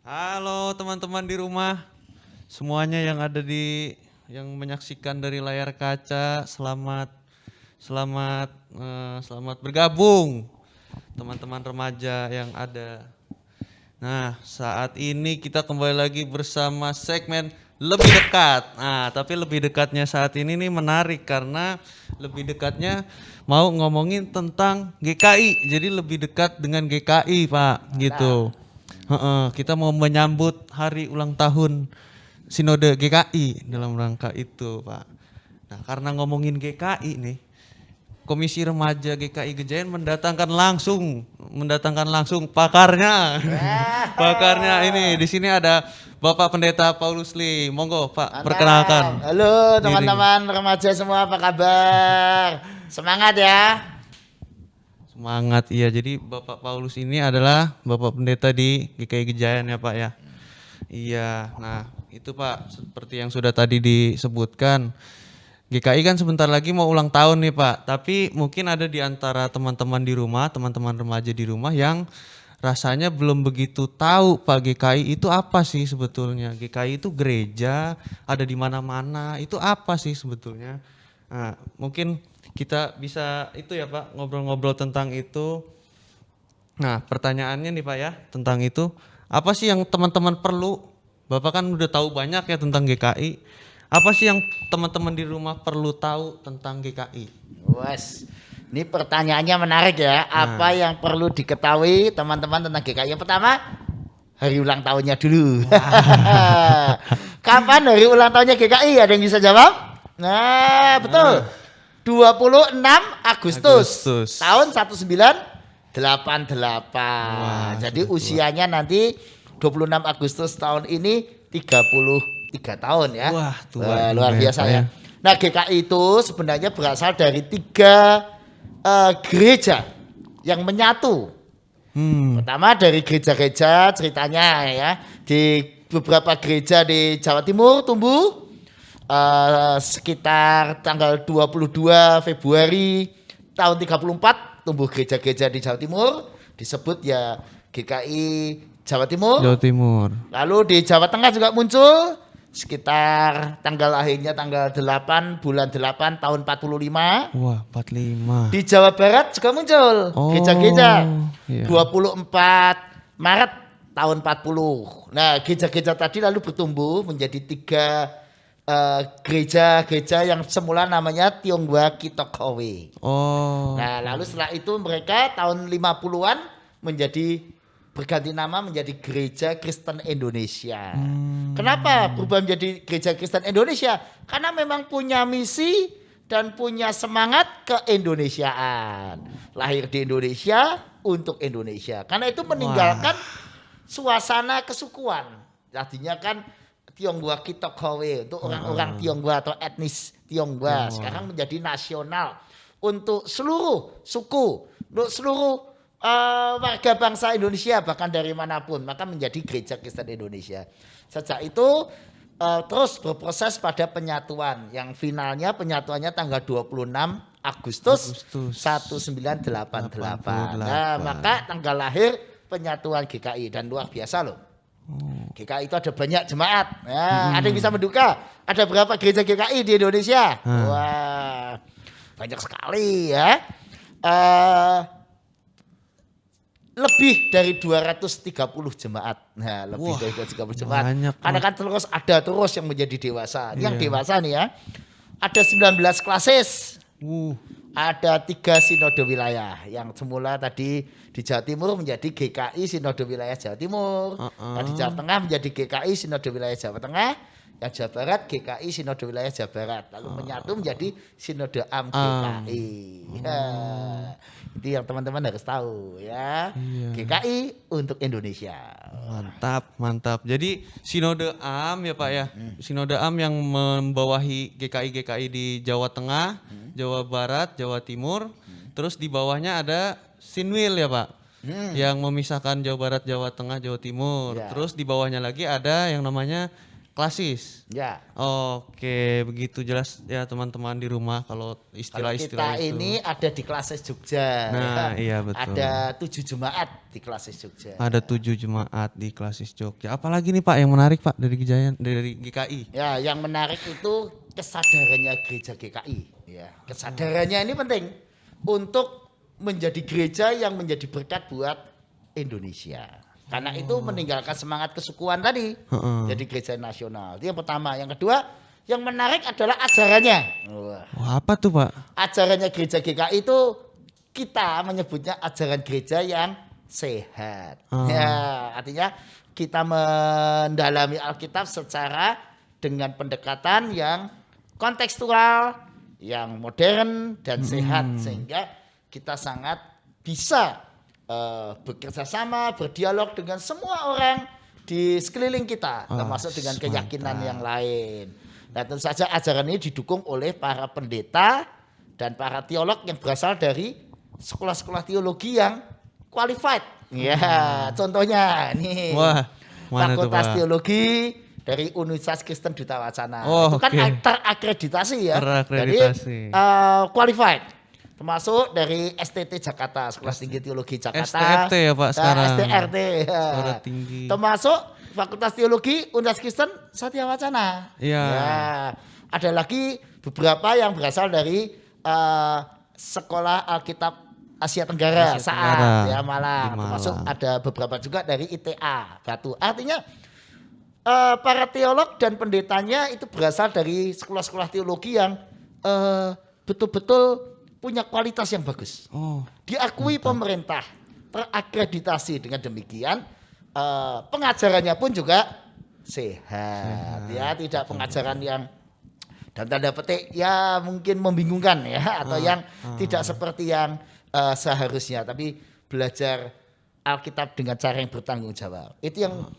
Halo teman-teman di rumah, semuanya yang menyaksikan dari layar kaca, selamat bergabung teman-teman remaja yang ada. Nah, saat ini kita kembali lagi bersama segmen lebih dekat. Nah, tapi lebih dekatnya saat ini nih menarik karena lebih dekatnya mau ngomongin tentang GKI. Jadi lebih dekat dengan GKI, Pak, gitu. Kita mau menyambut hari ulang tahun Sinode GKI dalam rangka itu, Pak. Nah, karena ngomongin GKI nih, Komisi Remaja GKI Gejayan mendatangkan langsung pakarnya. Pakarnya ini di sini ada Bapak Pendeta Paulus Lee. Monggo, Pak, perkenalkan. Halo Diri. teman-teman remaja semua, apa kabar? Semangat ya. Semangat, iya. Jadi Bapak Paulus ini adalah Bapak Pendeta di GKI Gejayan ya, Pak ya. Iya, nah itu Pak, seperti yang sudah tadi disebutkan, GKI kan sebentar lagi mau ulang tahun nih Pak, tapi mungkin ada di antara teman-teman di rumah, teman-teman remaja di rumah yang rasanya belum begitu tahu Pak GKI itu apa sih sebetulnya. GKI itu gereja, ada di mana-mana, itu apa sih sebetulnya. Nah, mungkin kita bisa itu ya Pak, ngobrol-ngobrol tentang itu. Nah, pertanyaannya nih Pak ya, tentang itu, apa sih yang teman-teman perlu? Bapak kan udah tahu banyak ya tentang GKI. Apa sih yang teman-teman di rumah perlu tahu tentang GKI? Wes, ini pertanyaannya menarik ya. Apa Nah, yang perlu diketahui teman-teman tentang GKI? Yang pertama, hari ulang tahunnya dulu. Kapan hari ulang tahunnya GKI? Ada yang bisa jawab? Nah, betul. 26 Agustus Agustus. tahun 1988. Wah, Jadi sudah tua. usianya nanti 26 Agustus tahun ini 33 tahun ya. Wah, tua Wah, juga luar ya biasa Pak ya. ya. Nah, GKI itu sebenarnya berasal dari tiga gereja yang menyatu. Hmm, Pertama dari gereja-gereja ceritanya ya. Di beberapa gereja di Jawa Timur tumbuh sekitar tanggal 22 Februari tahun 34 tumbuh gereja-gereja di Jawa Timur, disebut ya GKI Jawa Jawa Timur. Timur. Lalu di Jawa Tengah juga muncul sekitar tanggal lahirnya tanggal 8 bulan 8 tahun 45. Wah, 45. Di Jawa Barat juga muncul gereja-gereja Oh, iya. 24 Maret tahun 40. Nah, gereja-gereja tadi lalu bertumbuh menjadi tiga gereja-gereja yang semula namanya Tionghoa Kitokowe. Oh, Nah, lalu setelah itu mereka tahun 50-an menjadi berganti nama menjadi Gereja Kristen Indonesia. Kenapa berubah menjadi Gereja Kristen Indonesia? Karena memang punya misi dan punya semangat keindonesiaan. Lahir di Indonesia untuk Indonesia. Karena itu meninggalkan suasana kesukuan. Tadinya kan Tionghoa Kitokowe untuk orang-orang Tionghoa atau etnis Tionghoa. Sekarang menjadi nasional untuk seluruh suku, untuk seluruh warga bangsa Indonesia bahkan dari manapun, maka menjadi Gereja Kristen Indonesia. Sejak itu terus berproses pada penyatuan yang finalnya penyatuannya tanggal 26 Agustus 1988. Nah, maka tanggal lahir penyatuan GKI dan luar biasa loh. GKI itu ada banyak jemaat. Nah, ada yang bisa menduga. Ada berapa gereja GKI di Indonesia? Wah, banyak sekali ya. Lebih dari 230 jemaat. Nah, lebih dari 230 jemaat. banyak, Karena Mas. kan terus ada terus yang menjadi dewasa. Yang Iya. dewasa nih ya. Ada 19 klasis. Ada 3 sinode wilayah yang semula tadi di Jawa Timur menjadi GKI Sinode Wilayah Jawa Timur, yang di Jawa Tengah menjadi GKI Sinode Wilayah Jawa Tengah, yang Jawa Barat GKI Sinode Wilayah Jawa Barat, lalu menyatu menjadi Sinode Am GKI. Ya, itu yang teman-teman harus tahu ya. GKI untuk Indonesia. Mantap, mantap. Jadi Sinode Am ya Pak ya. Sinode Am yang membawahi GKI-GKI di Jawa Tengah, Jawa Barat, Jawa Timur. Terus di bawahnya ada Sinwil ya Pak. Yang memisahkan Jawa Barat, Jawa Tengah, Jawa Timur. Ya. Terus di bawahnya lagi ada yang namanya klasis. Ya. Oke, begitu jelas ya teman-teman di rumah kalau Kalau istilah-istilah kita itu. ini ada di Klasis Jogja. Nah, iya betul. Ada 7 jemaat di Klasis Jogja. Ada 7 jemaat di klasis Jogja. Apalagi nih Pak yang menarik Pak dari dari GKI? Ya, yang menarik itu kesadarannya gereja GKI. Ya, kesadarannya ini penting untuk menjadi gereja yang menjadi berkat buat Indonesia. Karena itu meninggalkan semangat kesukuan tadi. Jadi gereja nasional. Itu yang pertama. Yang kedua, yang menarik adalah ajarannya. Wah. Wah, apa tuh Pak? Ajarannya gereja GKI itu kita menyebutnya ajaran gereja yang sehat. Ya, artinya kita mendalami Alkitab secara dengan pendekatan yang kontekstual, yang modern dan sehat sehingga kita sangat bisa bekerja sama, berdialog dengan semua orang di sekeliling kita, termasuk dengan keyakinan yang lain. Nah, tentu saja ajaran ini didukung oleh para pendeta dan para teolog yang berasal dari sekolah-sekolah teologi yang qualified. Ya, contohnya nih. Wah, mana tuh Fakultas Pak? Teologi dari Universitas Kristen Duta Wacana. Oh, itu kan oke. terakreditasi ya. Terakreditasi. Jadi qualified. Termasuk dari STT Jakarta, Sekolah Tinggi Teologi Jakarta. STFT ya, Pak, sekarang. STRT. Ya. Sekolah Tinggi. Termasuk Fakultas Teologi Universitas Kristen Satya Wacana. Iya. Ya. Ada lagi beberapa yang berasal dari Sekolah Alkitab Asia Tenggara, Asia Tenggara, saat ya di Malang. Malang. Termasuk ada beberapa juga dari ITA Batu. Artinya para teolog dan pendetanya itu berasal dari sekolah-sekolah teologi yang betul-betul punya kualitas yang bagus. Oh, Diakui pemerintah, terakreditasi. Dengan demikian pengajarannya pun juga sehat. Ya, tidak pengajaran yang dan tanda petik ya mungkin membingungkan ya atau yang tidak seperti yang seharusnya, tapi belajar Alkitab dengan cara yang bertanggung jawab. Itu yang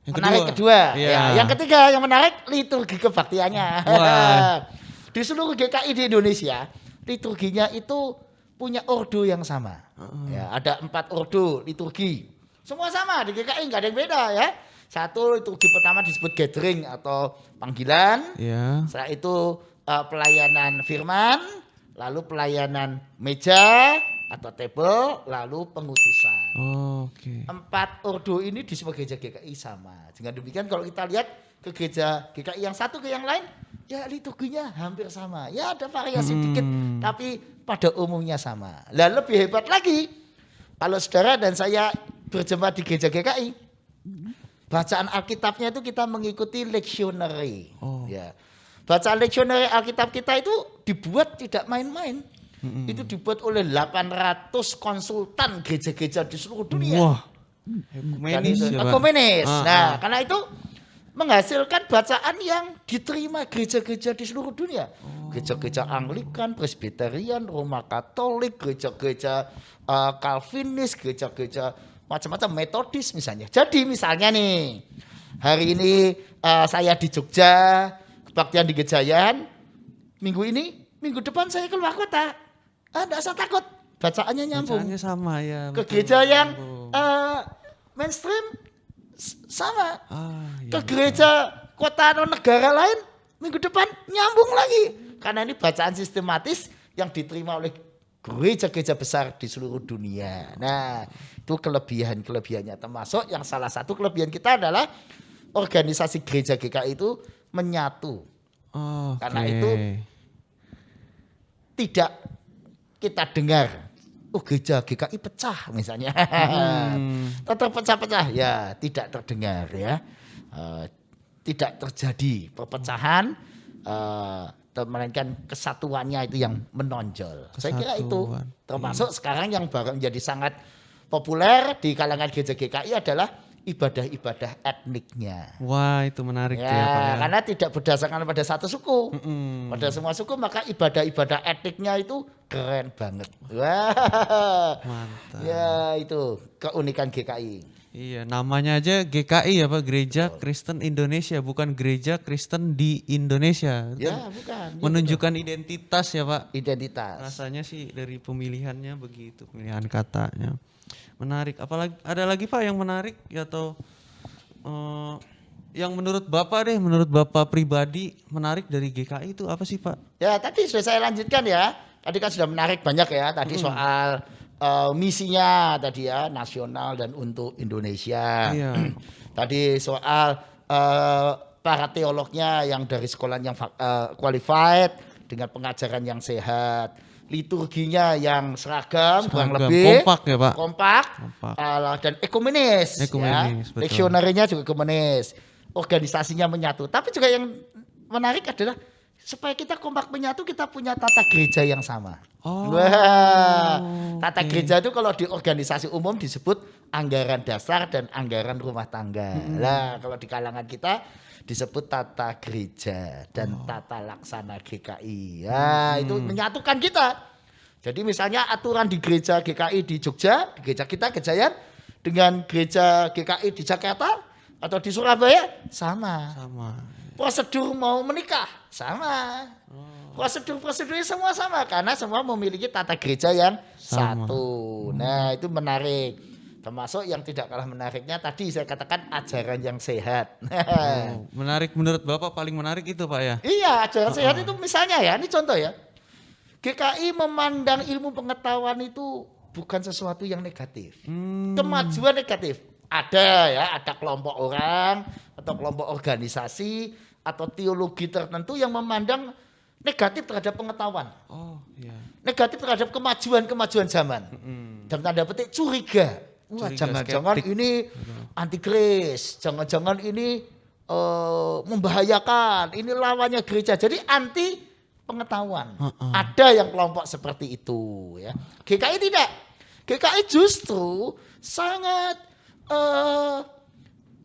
menarik kedua. Iya. Ya, yang ketiga yang menarik liturgi kebaktiannya. Wah. Di seluruh GKI di Indonesia liturginya itu punya ordo yang sama. Ya, ada 4 ordo liturgi. Semua sama di GKI, nggak ada yang beda ya. Satu liturgi pertama disebut gathering atau panggilan. ya. Setelah itu pelayanan firman, lalu pelayanan meja atau table, lalu pengutusan. Oke. 4 ordo ini di semua gereja GKI sama. Dengan demikian kalau kita lihat ke gereja GKI yang satu ke yang lain, ya liturginya hampir sama. Ya ada variasi dikit, tapi pada umumnya sama. Lah lebih hebat lagi, kalau saudara dan saya berjemaat di gereja GKI, bacaan Alkitabnya itu kita mengikuti lectionary. Oh. Ya. Bacaan lectionary Alkitab kita itu dibuat tidak main-main. Itu dibuat oleh 800 konsultan gereja-gereja di seluruh dunia. Wah. Dan Ekumenis itu ya, Pak? ekumenis. Ah, Nah, ah. karena itu menghasilkan bacaan yang diterima gereja-gereja di seluruh dunia. Gereja-gereja Anglikan, Presbyterian, Roma Katolik, gereja-gereja Calvinis, gereja-gereja macam-macam Metodis misalnya. Jadi misalnya nih, hari ini saya di Jogja, kebaktian di Gejayan, minggu depan saya keluar kota. Enggak usah takut, bacaannya nyambung. Bacaannya sama ya. Ke betul. gereja yang Nyambung. mainstream sama. Iya, Ke gereja kota atau negara lain minggu depan nyambung lagi. Karena ini bacaan sistematis yang diterima oleh gereja-gereja besar di seluruh dunia. Nah, itu kelebihannya. Termasuk yang salah satu kelebihan kita adalah organisasi gereja GKI itu menyatu. Karena itu tidak kita dengar, gereja GKI pecah misalnya. Tetap pecah-pecah, ya tidak terdengar ya. Tidak terjadi perpecahan, melainkan kesatuannya itu yang menonjol. Saya kira itu. Kesatuan. Termasuk sekarang yang baru menjadi sangat populer di kalangan gereja GKI adalah ibadah-ibadah etniknya. Wah, itu menarik Ya, tuh ya, Pak ya. karena tidak berdasarkan pada satu suku. Pada semua suku, maka ibadah-ibadah etniknya itu keren banget. Wah. Mantap. Ya, itu keunikan GKI. Iya, namanya aja GKI ya Pak, Gereja Kristen Indonesia, bukan Gereja Kristen di Indonesia. Ya, bukan. Ya, Menunjukkan identitas ya Pak. identitas. Rasanya sih dari pemilihannya begitu, pemilihan katanya. Menarik. Apalagi ada lagi Pak yang menarik ya atau yang menurut Bapak deh, menurut Bapak pribadi menarik dari GKI itu apa sih Pak? Ya tadi sudah saya lanjutkan ya. Tadi kan sudah menarik banyak ya. Tadi soal misinya tadi ya, nasional dan untuk Indonesia. Iya. Tadi soal para teolognya yang dari sekolah yang qualified dengan pengajaran yang sehat. Liturginya yang seragam, kurang Seragam, lebih. kompak ya, Pak? Kompak. Kompak. Dan ekumenis. Ekumenis, ya. betul. Leksionarinya juga ekumenis. Organisasinya menyatu. Tapi juga yang menarik adalah supaya kita kompak menyatu, kita punya tata gereja yang sama. Oh, Wah, tata oke. gereja itu kalau di organisasi umum disebut anggaran dasar dan anggaran rumah tangga. Lah, kalau di kalangan kita disebut tata gereja dan tata laksana GKI. Ya, itu menyatukan kita. Jadi misalnya aturan di gereja GKI di Jogja, di gereja kita Gejayan, dengan gereja GKI di Jakarta atau di Surabaya sama. Sama. Prosedur mau menikah sama. Prosedur-prosedurnya semua sama karena semua memiliki tata gereja yang Sama. satu. Nah, itu menarik. Termasuk yang tidak kalah menariknya tadi saya katakan ajaran yang sehat. Oh, menarik menurut Bapak paling menarik itu Pak ya? Iya, ajaran sehat itu misalnya ya, ini contoh ya. GKI memandang ilmu pengetahuan itu bukan sesuatu yang negatif. Kemajuan negatif. Ada ya, ada kelompok orang atau kelompok organisasi atau teologi tertentu yang memandang negatif terhadap pengetahuan. Oh, iya. Negatif terhadap kemajuan zaman. Dalam tanda petik curiga. Wah, Curiga, jangan-jangan skeptik. ini antikris, jangan-jangan ini membahayakan, ini lawannya gereja. Jadi anti pengetahuan. Ada yang kelompok seperti itu ya. GKI tidak. GKI justru sangat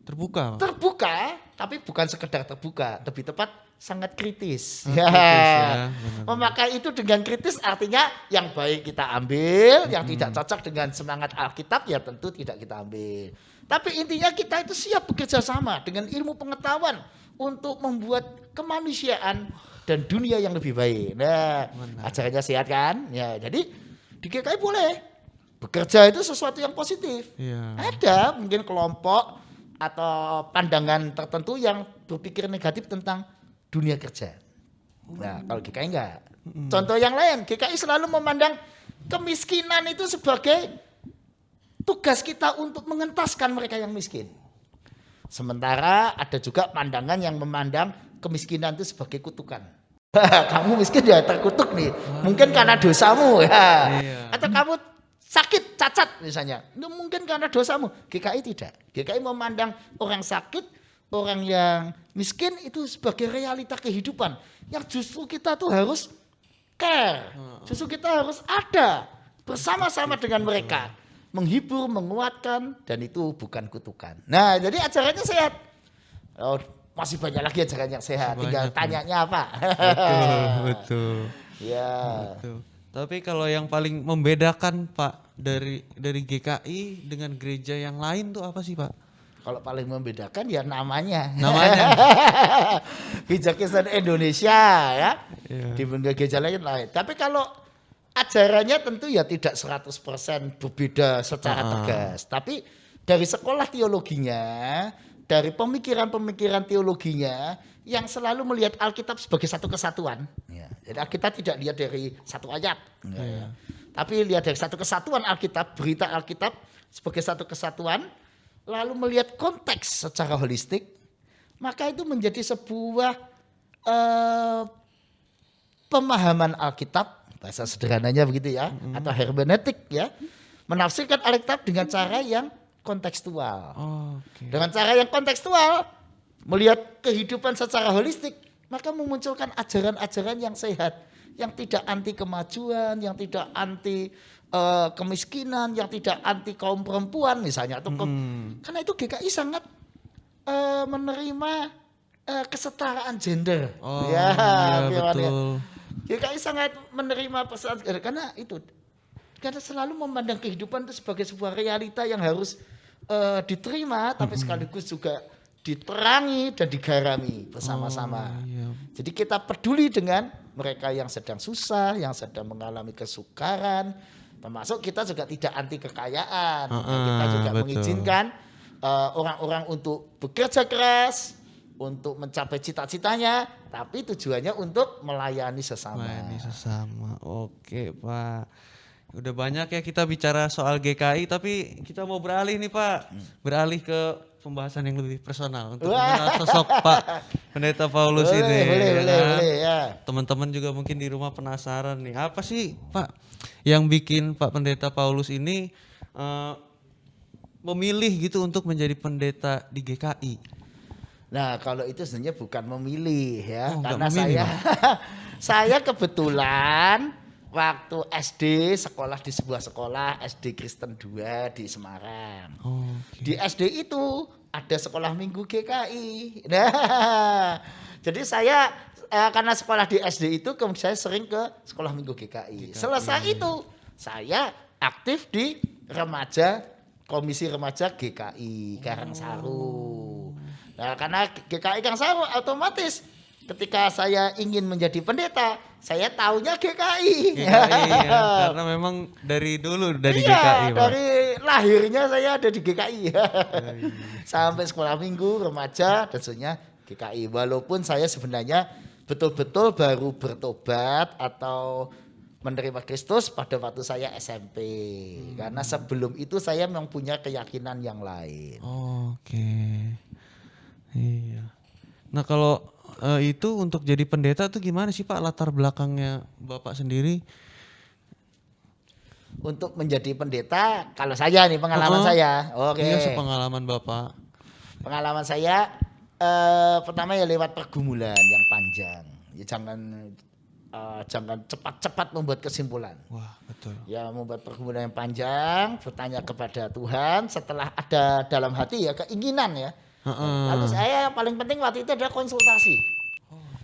Terbuka Pak? terbuka, tapi bukan sekedar terbuka, lebih tepat sangat kritis. Kritis ya, benar. Memakai itu dengan kritis artinya yang baik kita ambil, yang tidak cocok dengan semangat Alkitab ya tentu tidak kita ambil. Tapi intinya kita itu siap bekerja sama dengan ilmu pengetahuan untuk membuat kemanusiaan dan dunia yang lebih baik. Nah, ajarannya sehat kan? Ya, jadi di GKI boleh bekerja itu sesuatu yang positif. Iya. Ada mungkin kelompok atau pandangan tertentu yang berpikir negatif tentang dunia kerja. Nah, kalau GKI enggak. Contoh yang lain, GKI selalu memandang kemiskinan itu sebagai tugas kita untuk mengentaskan mereka yang miskin. Sementara ada juga pandangan yang memandang kemiskinan itu sebagai kutukan. Kamu miskin ya terkutuk nih. Mungkin karena dosamu ya. Iya. Atau kamu sakit, cacat misalnya. Itu mungkin karena dosamu. GKI tidak. GKI memandang orang sakit, orang yang miskin itu sebagai realita kehidupan. Yang justru kita tuh harus care. Justru kita harus ada bersama-sama dengan mereka. Menghibur, menguatkan, dan itu bukan kutukan. Nah, jadi ajarannya sehat. Oh, masih banyak lagi ajaran yang sehat. Masih Tinggal banyak, tanyanya apa. Betul. Ya. Betul. Tapi kalau yang paling membedakan Pak dari GKI dengan gereja yang lain tuh apa sih Pak? Kalau paling membedakan ya namanya. Namanya? Gereja Kristen Indonesia ya. Iya. Dibanding gereja lain. Tapi kalau ajarannya tentu ya tidak 100% berbeda secara tegas. Tapi dari sekolah teologinya, dari pemikiran-pemikiran teologinya yang selalu melihat Alkitab sebagai satu kesatuan. Ya. Jadi Alkitab tidak lihat dari satu ayat. Ya. Tapi lihat dari satu kesatuan Alkitab, berita Alkitab sebagai satu kesatuan, lalu melihat konteks secara holistik, maka itu menjadi sebuah pemahaman Alkitab, bahasa sederhananya begitu ya, atau hermeneutik ya, menafsirkan Alkitab dengan cara yang kontekstual. Oh, oke. Dengan cara yang kontekstual, melihat kehidupan secara holistik, maka memunculkan ajaran-ajaran yang sehat, yang tidak anti kemajuan, yang tidak anti kemiskinan, yang tidak anti kaum perempuan misalnya, atau karena itu GKI sangat menerima kesetaraan gender. Oh, iya betul. GKI sangat menerima pesan karena itu, karena selalu memandang kehidupan itu sebagai sebuah realita yang harus diterima, tapi sekaligus juga diterangi dan digarami bersama-sama. Oh, iya. Jadi kita peduli dengan mereka yang sedang susah, yang sedang mengalami kesukaran, termasuk kita juga tidak anti kekayaan. Kita juga betul. mengizinkan orang-orang untuk bekerja keras, untuk mencapai cita-citanya, tapi tujuannya untuk melayani sesama. Melayani sesama. Oke, Pak. Udah banyak ya kita bicara soal GKI, tapi kita mau beralih nih, Pak. Beralih ke pembahasan yang lebih personal untuk mengenal sosok Pak Pendeta Paulus ini. Boleh, ya kan? boleh ya. Teman-teman juga mungkin di rumah penasaran nih, apa sih, Pak, yang bikin Pak Pendeta Paulus ini memilih gitu untuk menjadi pendeta di GKI? Nah, kalau itu sebenarnya bukan memilih ya, Oh, nggak karena memilih, saya kebetulan waktu SD sekolah di sebuah sekolah SD Kristen 2 di Semarang. Oke. Di SD itu ada sekolah minggu GKI. Nah, jadi saya karena sekolah di SD itu kemudian saya sering ke sekolah minggu GKI. Selesai itu saya aktif di komisi remaja GKI Karangsaru. Nah, karena GKI Karangsaru otomatis ketika saya ingin menjadi pendeta, saya taunya GKI. GKI ya, karena memang dari dulu dari Iya, GKI, Pak. dari lahirnya saya ada di GKI. Sampai sekolah minggu, remaja, dan seterusnya GKI. Walaupun saya sebenarnya betul-betul baru bertobat atau menerima Kristus pada waktu saya SMP. Karena sebelum itu saya memang punya keyakinan yang lain. Oke. Iya. Nah, kalau itu untuk jadi pendeta tuh gimana sih, Pak, latar belakangnya Bapak sendiri? Untuk menjadi pendeta, kalau saya nih pengalaman saya. Oke. Iya, sepengalaman Bapak. Pengalaman saya pertama ya lewat pergumulan yang panjang. Ya jangan cepat-cepat membuat kesimpulan. Wah, betul. Ya membuat pergumulan yang panjang, bertanya kepada Tuhan setelah ada dalam hati ya keinginan ya. Lalu saya yang paling penting waktu itu adalah konsultasi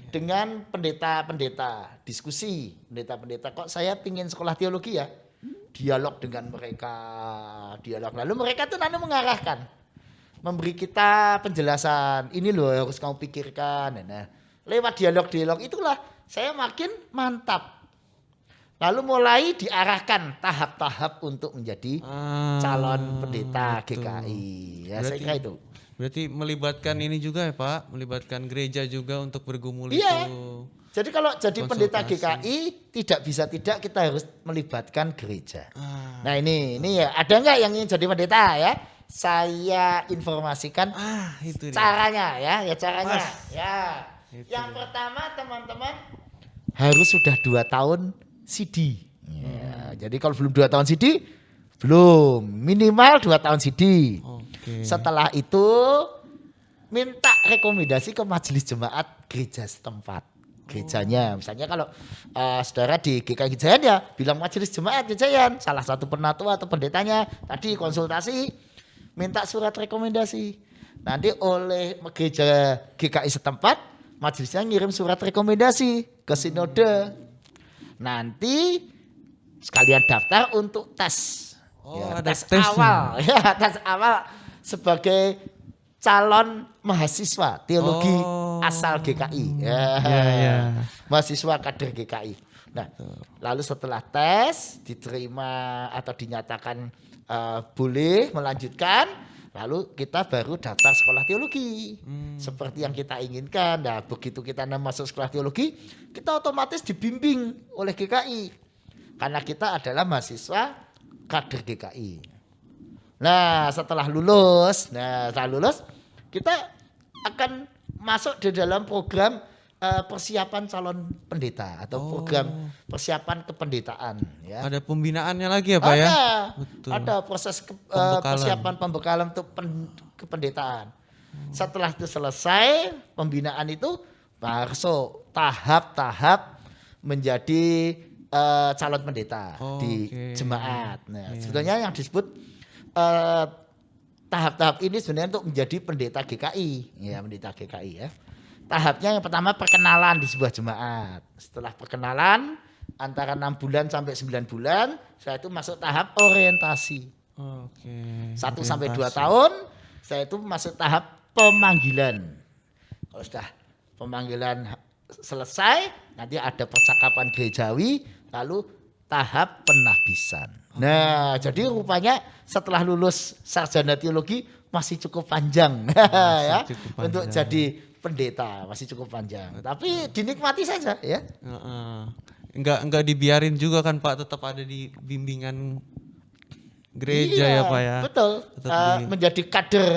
dengan pendeta-pendeta, diskusi pendeta-pendeta. Kok saya pingin sekolah teologi ya? Dialog dengan mereka, dialog. Lalu mereka tuh nanti mengarahkan, memberi kita penjelasan. Ini loh harus kamu pikirkan. Nah, lewat dialog-dialog itulah saya makin mantap. Lalu mulai diarahkan tahap-tahap untuk menjadi calon pendeta betul. GKI. Ya, saya kira itu. Berarti melibatkan ini juga ya, Pak, melibatkan gereja juga untuk bergumul Iya. itu. Jadi kalau jadi pendeta Konsultasi. GKI tidak bisa tidak kita harus melibatkan gereja. Nah ini ya ada nggak yang ingin jadi pendeta ya? Saya informasikan Itu dia. caranya ya caranya. Pas. Ya. Itu Yang pertama teman-teman harus sudah 2 tahun CD. Ya, jadi kalau belum 2 tahun CD belum, minimal 2 tahun CD. Oke. Setelah itu minta rekomendasi ke majelis jemaat gereja setempat. Gerejanya, misalnya kalau saudara di GKI Gejayan ya bilang majelis jemaat Gejayan, salah satu penatua atau pendetanya tadi konsultasi, minta surat rekomendasi. Nanti oleh gereja GKI setempat, majelisnya ngirim surat rekomendasi ke sinode. Nanti sekalian daftar untuk tes. Ada tes tesnya. awal, ya tes awal sebagai calon mahasiswa teologi asal GKI. Ya. Mahasiswa kader GKI. Nah, lalu setelah tes diterima atau dinyatakan boleh melanjutkan, lalu kita baru daftar sekolah teologi. Seperti yang kita inginkan. Nah, begitu kita masuk sekolah teologi, kita otomatis dibimbing oleh GKI. Karena kita adalah mahasiswa kader GKI. Nah, setelah lulus kita akan masuk di dalam program persiapan calon pendeta atau program persiapan kependetaan. Ya. Ada pembinaannya lagi ya, Pak ya? Betul. Ada proses persiapan pembekalan untuk kependetaan. Setelah itu selesai pembinaan itu masuk tahap-tahap menjadi calon pendeta di jemaat. Nah, sebetulnya yang disebut tahap-tahap ini sebenarnya untuk menjadi pendeta GKI, ya pendeta GKI ya. Tahapnya yang pertama perkenalan di sebuah jemaat. Setelah perkenalan antara 6 bulan sampai 9 bulan, saya itu masuk tahap orientasi. Oke. 1 sampai 2 tahun, saya itu masuk tahap pemanggilan. Kalau sudah pemanggilan selesai, nanti ada percakapan gerejawi, lalu tahap penahbisan. Nah, jadi rupanya setelah lulus sarjana teologi masih cukup panjang ya. cukup Untuk panjang. jadi pendeta masih cukup panjang. Tapi dinikmati saja ya. Heeh. Enggak dibiarin juga kan Pak, tetap ada di bimbingan gereja Iya, ya Pak ya. betul. Tetap Menjadi kader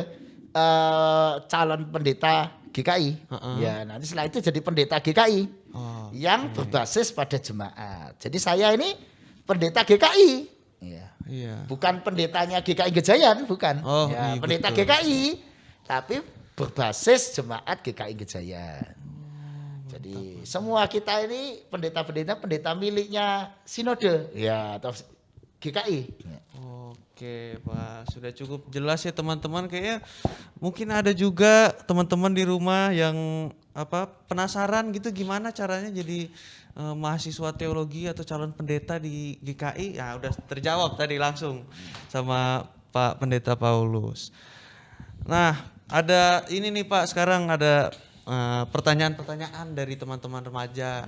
calon pendeta GKI. Heeh. Ya, nanti setelah itu jadi pendeta GKI Oh, yang berbasis pada jemaat. Jadi saya ini pendeta GKI. Ya. iya. Bukan pendetanya GKI Gejayan, bukan. Oh, Ya, iya, pendeta betul. GKI, tapi berbasis jemaat GKI Gejayan. Jadi semua kita ini pendeta miliknya sinode, ya atau GKI. Ya. Oke Pak, sudah cukup jelas ya teman-teman. Kayaknya mungkin ada juga teman-teman di rumah yang penasaran gitu gimana caranya jadi mahasiswa teologi atau calon pendeta di GKI. Ya udah terjawab tadi langsung sama Pak Pendeta Paulus. Nah, ada ini nih Pak, sekarang ada pertanyaan-pertanyaan dari teman-teman remaja.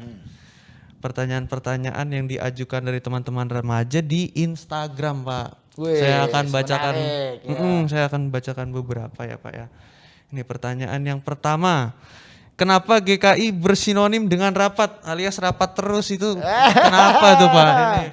Pertanyaan-pertanyaan yang diajukan dari teman-teman remaja di Instagram, Pak. Wih, Saya akan bacakan, menarik, ya. saya akan bacakan beberapa ya, Pak ya. Ini pertanyaan yang pertama. Kenapa GKI bersinonim dengan rapat alias rapat terus itu? Kenapa tuh, Pak? Ini.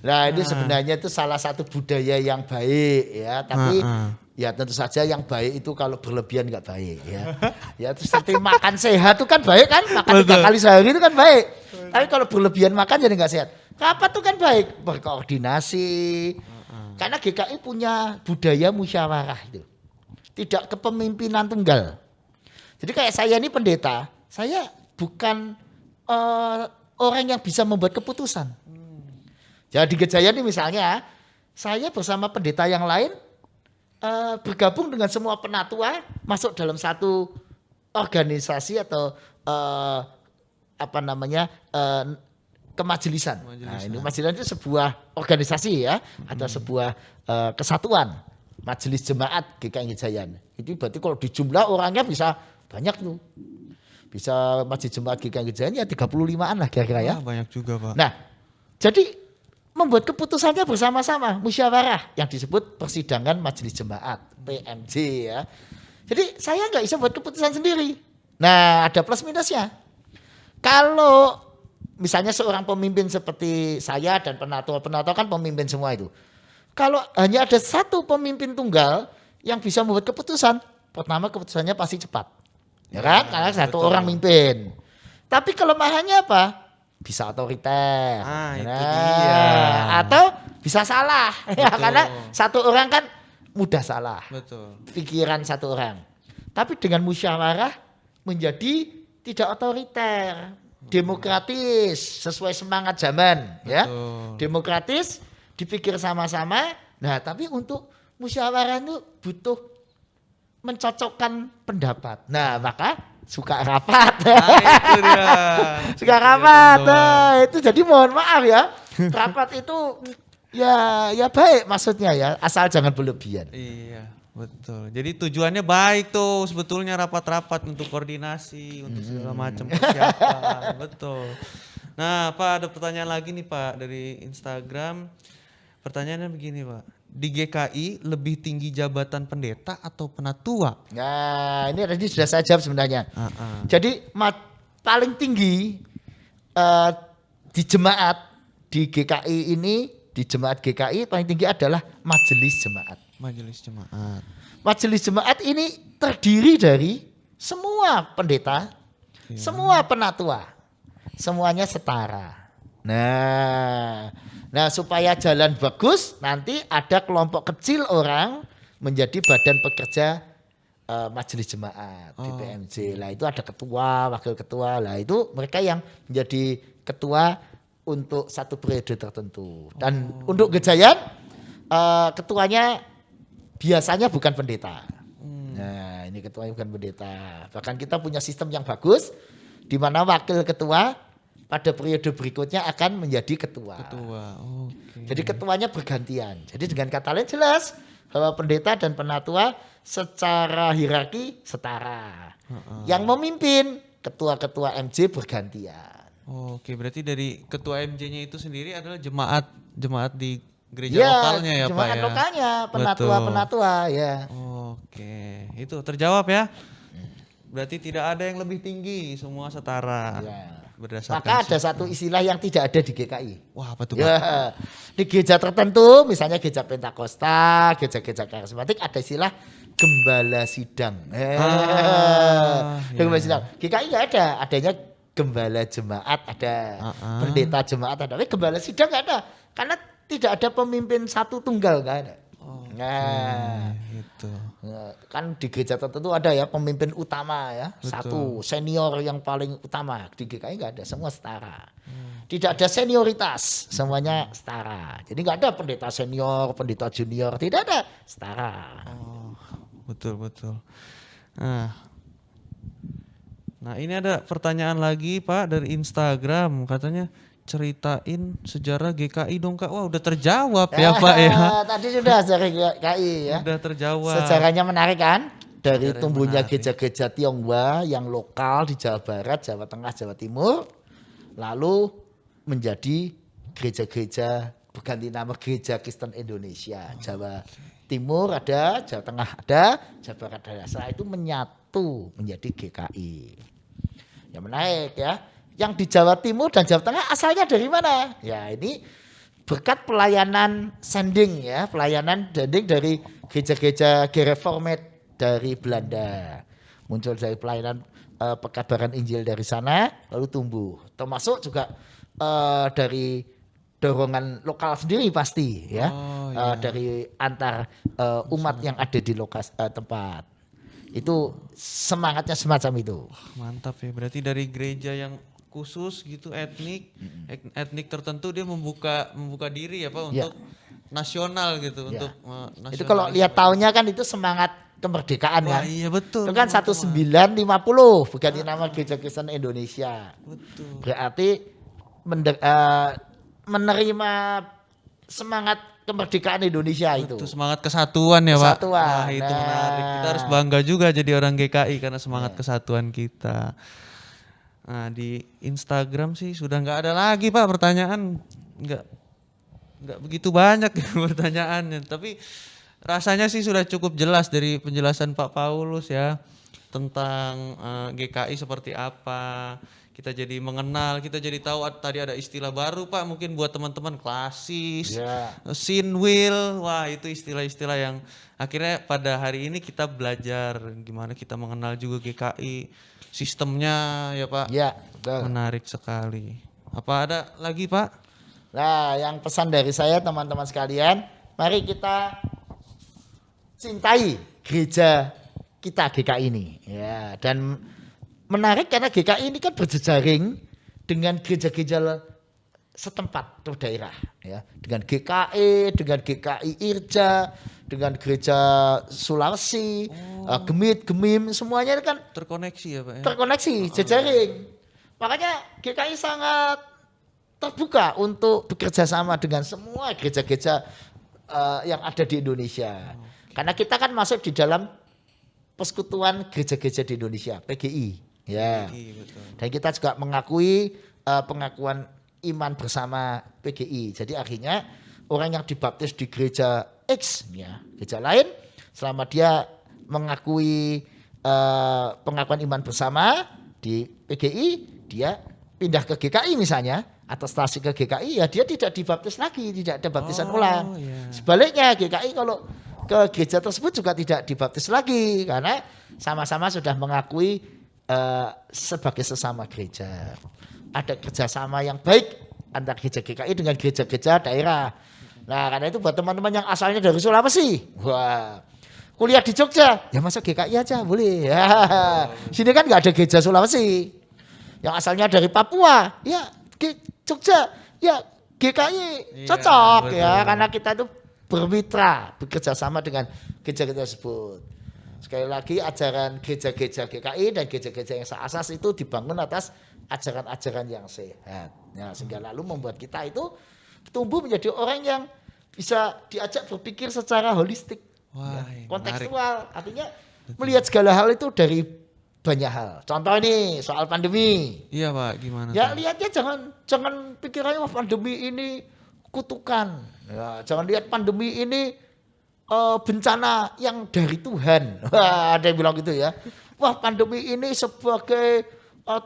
Nah, ini sebenarnya itu salah satu budaya yang baik ya, tapi ya tentu saja yang baik itu kalau berlebihan nggak baik ya. Ya itu seperti makan sehat itu kan baik kan, makan 3 kali sehari itu kan baik. Tapi kalau berlebihan makan jadi nggak sehat. Rapat itu kan baik, berkoordinasi. Karena GKI punya budaya musyawarah itu. Tidak kepemimpinan tunggal. Jadi kayak saya ini pendeta, saya bukan orang yang bisa membuat keputusan. Jadi Gejayan ini misalnya, saya bersama pendeta yang lain bergabung dengan semua penatua masuk dalam satu organisasi atau kemajelisan. Nah, ini kemajelisan itu sebuah organisasi ya atau sebuah kesatuan majelis jemaat GKI Gejayan. Itu berarti kalau dijumlah orangnya bisa banyak tuh. Bisa majelis jemaat GKI Gejayan ya 35-an lah kira-kira ya. Banyak juga, Pak. Nah, jadi membuat keputusannya bersama-sama, musyawarah yang disebut persidangan majelis jemaat, PMJ ya. Jadi saya nggak bisa buat keputusan sendiri. Nah, ada plus minusnya. Kalau misalnya seorang pemimpin seperti saya dan penatua kan pemimpin semua itu. Kalau hanya ada satu pemimpin tunggal yang bisa membuat keputusan, pertama keputusannya pasti cepat. Ya kan? Karena satu orang mimpin. Tapi kelemahannya apa? Bisa otoriter. Itu dia. Atau bisa salah. Ya, karena satu orang kan mudah salah. Betul. Pikiran satu orang. Tapi dengan musyawarah menjadi tidak otoriter, demokratis, sesuai semangat zaman, ya. Demokratis, dipikir sama-sama. Nah, tapi untuk musyawarah itu butuh mencocokkan pendapat. Nah, maka suka rapat. Itu dia. Suka rapat. Nah, itu jadi mohon maaf ya. Rapat itu ya baik maksudnya ya, asal jangan berlebihan. Iya, betul. Jadi tujuannya baik tuh sebetulnya rapat-rapat untuk koordinasi, untuk segala macam persiapan. Betul. Nah, Pak, ada pertanyaan lagi nih, Pak, dari Instagram. Pertanyaannya begini, Pak. Di GKI lebih tinggi jabatan pendeta atau penatua? Nah, ini tadi sudah saya jawab sebenarnya. Jadi paling tinggi di jemaat di GKI ini, di jemaat GKI paling tinggi adalah majelis jemaat. Majelis jemaat. Majelis jemaat ini terdiri dari semua pendeta, semua penatua, semuanya setara. Nah, supaya jalan bagus, nanti ada kelompok kecil orang menjadi badan pekerja majelis jemaat di PMJ. Lah itu ada ketua, wakil ketua. Lah itu mereka yang menjadi ketua untuk satu periode tertentu. Dan untuk Gejayan ketuanya biasanya bukan pendeta. Nah, ini ketuanya bukan pendeta. Bahkan kita punya sistem yang bagus di mana wakil ketua pada periode berikutnya akan menjadi ketua. Jadi ketuanya bergantian. Jadi dengan kata lain jelas bahwa pendeta dan penatua secara hierarki setara. Yang memimpin ketua-ketua MJ bergantian. Oke, berarti dari ketua MJ-nya itu sendiri adalah jemaat di gereja Ya, lokalnya ya Pak jemaat ya. lokalnya, Betul. penatua-penatua ya. Oke, itu terjawab ya. Berarti tidak ada yang lebih tinggi, semua setara. Ya. Berdasarkan Maka ada sistem. satu istilah yang tidak ada di GKI. Wah, apa tuh Pak? Ya, di gereja tertentu, misalnya gereja Pentakosta, gereja-gereja karismatik ada istilah gembala sidang. Ya. Gembala sidang. GKI nggak ada, adanya gembala jemaat ada, pendeta jemaat ada, tapi gembala sidang nggak ada, karena tidak ada pemimpin satu tunggal nggak ada. Nah, Itu. kan di gereja tertentu ada ya pemimpin utama ya, satu senior yang paling utama. Di GKI nggak ada, semua setara. Tidak ada senioritas, semuanya setara. Jadi nggak ada pendeta senior, pendeta junior, tidak ada, setara. Oh, betul. Nah, ini ada pertanyaan lagi Pak dari Instagram, katanya ceritain sejarah GKI dong Kak. Wah, udah terjawab ya Pak ya. Tadi sudah sejarah GKI ya. Udah terjawab. Sejarahnya menarik kan? Dari Sejarah yang tumbuhnya menarik. gereja-gereja Tionghoa yang lokal di Jawa Barat, Jawa Tengah, Jawa Timur, lalu menjadi gereja-gereja berganti nama Gereja Kristen Indonesia. Jawa Timur ada, Jawa Tengah ada, Jawa Barat ada. Setelah itu menyatu menjadi GKI. Ya menarik ya. Yang di Jawa Timur dan Jawa Tengah asalnya dari mana? Ya ini berkat pelayanan sending ya, pelayanan sending dari gereja-gereja Gereformed dari Belanda. Muncul dari pelayanan pekabaran Injil dari sana lalu tumbuh. Termasuk juga dari dorongan lokal sendiri pasti ya. Dari antar umat yang ada di lokasi tempat. Itu semangatnya semacam itu. Mantap ya. Berarti dari gereja yang khusus gitu etnik tertentu dia membuka diri ya Pak untuk nasional gitu, untuk Itu kalau lihat tahunnya kan itu semangat kemerdekaan Wah, kan. iya betul. Itu kan 1950 berganti nama Gereja Kristen Indonesia. Betul. Berarti menerima semangat kemerdekaan Indonesia itu. Itu semangat kesatuan ya Pak. Kesatuan. Wah, itu menarik. Kita harus bangga juga jadi orang GKI karena semangat kesatuan kita. Nah, di Instagram sih sudah nggak ada lagi Pak pertanyaan. Nggak begitu banyak pertanyaannya. Tapi rasanya sih sudah cukup jelas dari penjelasan Pak Paulus ya tentang GKI seperti apa. Kita jadi mengenal, kita jadi tahu tadi ada istilah baru Pak mungkin buat teman-teman klasis, sinwil. Wah, itu istilah-istilah yang akhirnya pada hari ini kita belajar gimana kita mengenal juga GKI, sistemnya ya Pak. Ya, betul. Menarik sekali. Apa ada lagi Pak? Nah, yang pesan dari saya teman-teman sekalian, mari kita cintai gereja kita GKI ini. Ya, dan menarik karena GKI ini kan berjejaring dengan gereja-gereja setempat atau daerah ya. Dengan GKI, dengan GKI Irja, dengan gereja Sulawesi, Gemit, Gemim, semuanya kan Terkoneksi ya Pak ya? terkoneksi, jejaring. Makanya GKI sangat terbuka untuk bekerja sama dengan semua gereja-gereja yang ada di Indonesia. Karena kita kan masuk di dalam Persekutuan Gereja-Gereja di Indonesia, PGI. Ya. Dan kita juga mengakui pengakuan iman bersama PGI. Jadi akhirnya orang yang dibaptis di gereja X, ya, gereja lain, selama dia mengakui pengakuan iman bersama di PGI, dia pindah ke GKI misalnya, atestasi ke GKI, ya dia tidak dibaptis lagi, tidak ada baptisan ulang. Sebaliknya GKI kalau ke gereja tersebut juga tidak dibaptis lagi, karena sama-sama sudah mengakui sebagai sesama gereja. Ada kerjasama yang baik antara gereja GKI dengan gereja-gereja daerah. Nah, karena itu buat teman-teman yang asalnya dari Sulawesi, wah, kuliah di Jogja, ya masuk GKI aja boleh. Ya. Sini kan nggak ada gereja Sulawesi. Yang asalnya dari Papua, ya Jogja, ya GKI cocok ya, karena kita itu bermitra, bekerja sama dengan gereja-gereja tersebut. Sekali lagi ajaran gereja-gereja GKI dan gereja-gereja yang seasas itu dibangun atas ajaran-ajaran yang sehat. Ya, sehingga lalu membuat kita itu tumbuh menjadi orang yang bisa diajak berpikir secara holistik, kontekstual. Artinya melihat segala hal itu dari banyak hal. Contoh ini soal pandemi. Iya Pak, gimana? Ya lihatnya jangan pikirannya wah pandemi ini kutukan. Ya, jangan lihat pandemi ini bencana yang dari Tuhan. Wah, ada yang bilang gitu ya. Wah, pandemi ini sebagai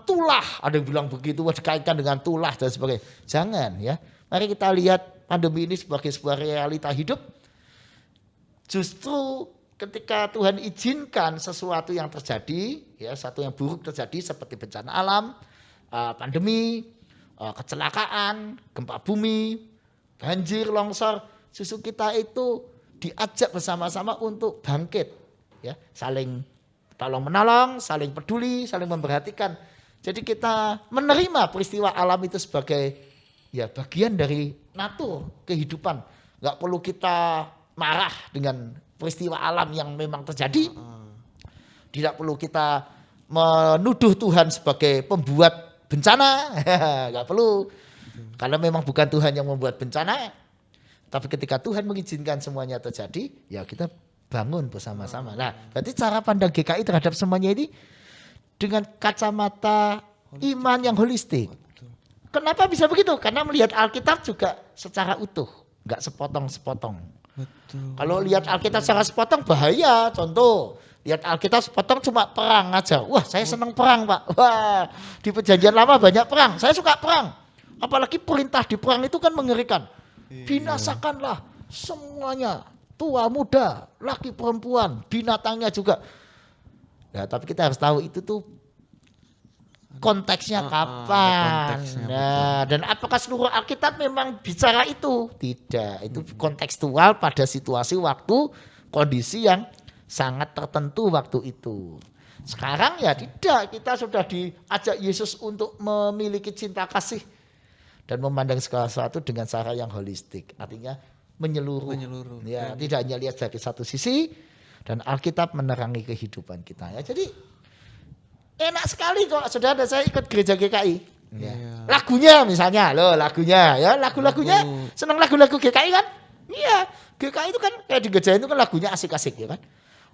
tulah, ada yang bilang begitu, wah, dikaitkan dengan tulah dan sebagainya. Jangan ya. Mari kita lihat pandemi ini sebagai sebuah realita hidup. Justru ketika Tuhan izinkan sesuatu yang terjadi, ya, satu yang buruk terjadi seperti bencana alam, pandemi, kecelakaan, gempa bumi, banjir, longsor, justru kita itu diajak bersama-sama untuk bangkit, ya, saling tolong menolong, saling peduli, saling memperhatikan. Jadi kita menerima peristiwa alam itu sebagai ya bagian dari natur kehidupan. Nggak perlu kita marah dengan peristiwa alam yang memang terjadi. Tidak perlu kita menuduh Tuhan sebagai pembuat bencana. Nggak perlu. Karena memang bukan Tuhan yang membuat bencana. Tapi ketika Tuhan mengizinkan semuanya terjadi, ya kita bangun bersama-sama. Nah, berarti cara pandang GKI terhadap semuanya ini dengan kacamata iman yang holistik. Kenapa bisa begitu? Karena melihat Alkitab juga secara utuh, nggak sepotong-sepotong. Kalau lihat Alkitab secara sepotong bahaya. Contoh, lihat Alkitab sepotong cuma perang aja. Wah, saya senang perang, Pak. Wah, di Perjanjian Lama banyak perang. Saya suka perang. Apalagi perintah di perang itu kan mengerikan. Binasakanlah semuanya, tua muda, laki perempuan, binatangnya juga. Ya, tapi kita harus tahu itu tuh konteksnya kapan. konteksnya, Nah, dan apakah seluruh Alkitab memang bicara itu? Tidak, itu kontekstual pada situasi waktu, kondisi yang sangat tertentu waktu itu. Sekarang ya tidak, kita sudah diajak Yesus untuk memiliki cinta kasih dan memandang segala sesuatu dengan cara yang holistik, artinya menyeluruh. Ya, tidak hanya lihat dari satu sisi, dan Alkitab menerangi kehidupan kita. Ya, jadi enak sekali kok, saudara, saya ikut gereja GKI. Ya. Lagunya misalnya, lagunya, ya, lagu-lagunya, senang lagu-lagu GKI kan? Iya, GKI itu kan kayak di gereja itu kan lagunya asik-asik ya kan?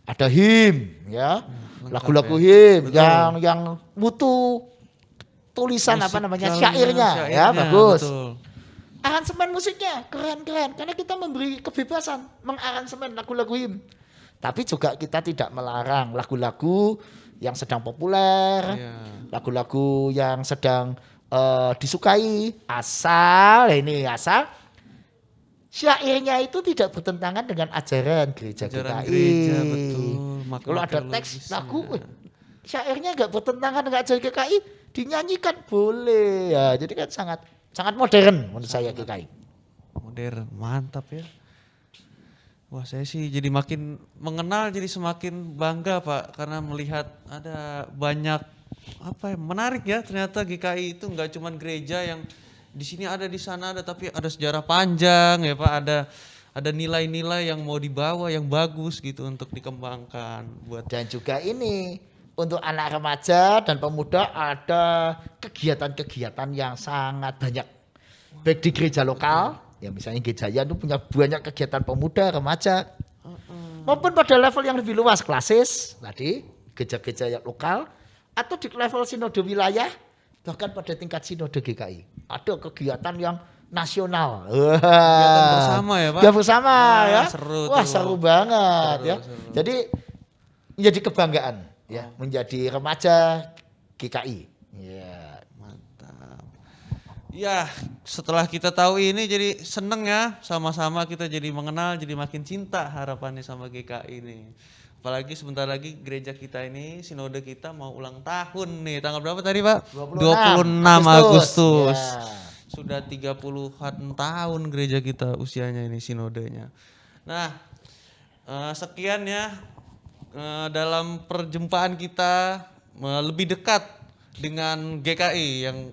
Ada him, ya, lagu-lagu him yang mutu. Tulisan apa namanya, syairnya ya bagus. Aransemen musiknya keren-keren karena kita memberi kebebasan mengaransemen lagu-lagu him. Tapi juga kita tidak melarang lagu-lagu yang sedang populer, lagu-lagu yang sedang disukai, asal syairnya itu tidak bertentangan dengan ajaran gereja GKI. Kalau ada teks lagu, syairnya nggak bertentangan dengan ajaran GKI, dinyanyikan boleh ya. Jadi kan sangat modern menurut saya GKI. Modern, mantap ya. Wah, saya sih jadi makin mengenal, jadi semakin bangga Pak, karena melihat ada banyak menarik ya. Ternyata GKI itu nggak cuma gereja yang di sini ada, di sana ada, tapi ada sejarah panjang ya Pak. Ada nilai-nilai yang mau dibawa yang bagus gitu untuk dikembangkan buat. Dan juga ini untuk anak remaja dan pemuda ada kegiatan-kegiatan yang sangat banyak. Baik di gereja lokal, ya misalnya Gejayan itu punya banyak kegiatan pemuda, remaja. Maupun pada level yang lebih luas, klasis, tadi gereja-gereja yang lokal. Atau di level sinode wilayah, bahkan pada tingkat sinode GKI. Ada kegiatan yang nasional. Kegiatan bersama ya Pak? Ya bersama ya. Seru. Wah, seru banget ya. Seru. Jadi menjadi kebanggaan. Ya, menjadi remaja GKI. Ya, mantap. Ya, setelah kita tahu ini jadi seneng ya, sama-sama kita jadi mengenal, jadi makin cinta harapannya sama GKI ini. Apalagi sebentar lagi gereja kita ini, sinode kita mau ulang tahun nih. Tanggal berapa tadi Pak? 26 Agustus. Ya. Sudah 30-an tahun gereja kita usianya ini, sinodenya. Nah, sekian ya. Dalam perjumpaan kita lebih dekat dengan GKI yang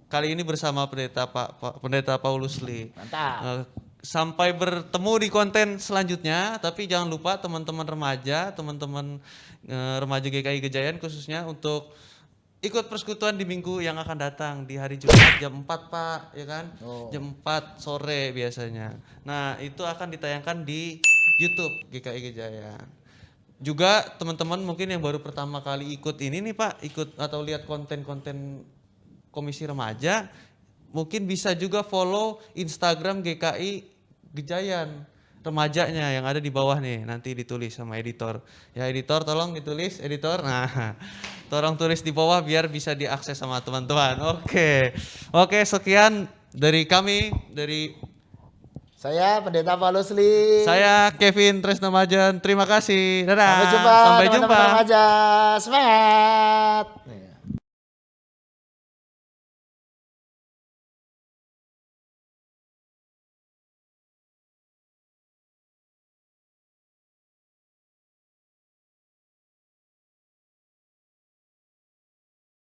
kali ini bersama Pendeta Paulus Lee. Mantap. Sampai bertemu di konten selanjutnya, tapi jangan lupa teman-teman remaja, teman-teman remaja GKI Gejayan khususnya untuk ikut persekutuan di minggu yang akan datang di hari Jumat jam 4 Pak, ya kan? Jam 4 sore biasanya. Nah, itu akan ditayangkan di YouTube GKI Gejayan. Juga teman-teman mungkin yang baru pertama kali ikut ini nih Pak, ikut atau lihat konten-konten Komisi Remaja, mungkin bisa juga follow Instagram GKI Gejayan remajanya yang ada di bawah nih, nanti ditulis sama editor. Ya editor tolong ditulis, editor. Nah, tolong tulis di bawah biar bisa diakses sama teman-teman. Oke. Oke, sekian dari kami, dari Saya Pendeta Paulus Lee. saya Kevin Tresnamajan. Terima kasih. Dadah. Sampai jumpa Sampai teman-teman jumpa. remaja. Semangat.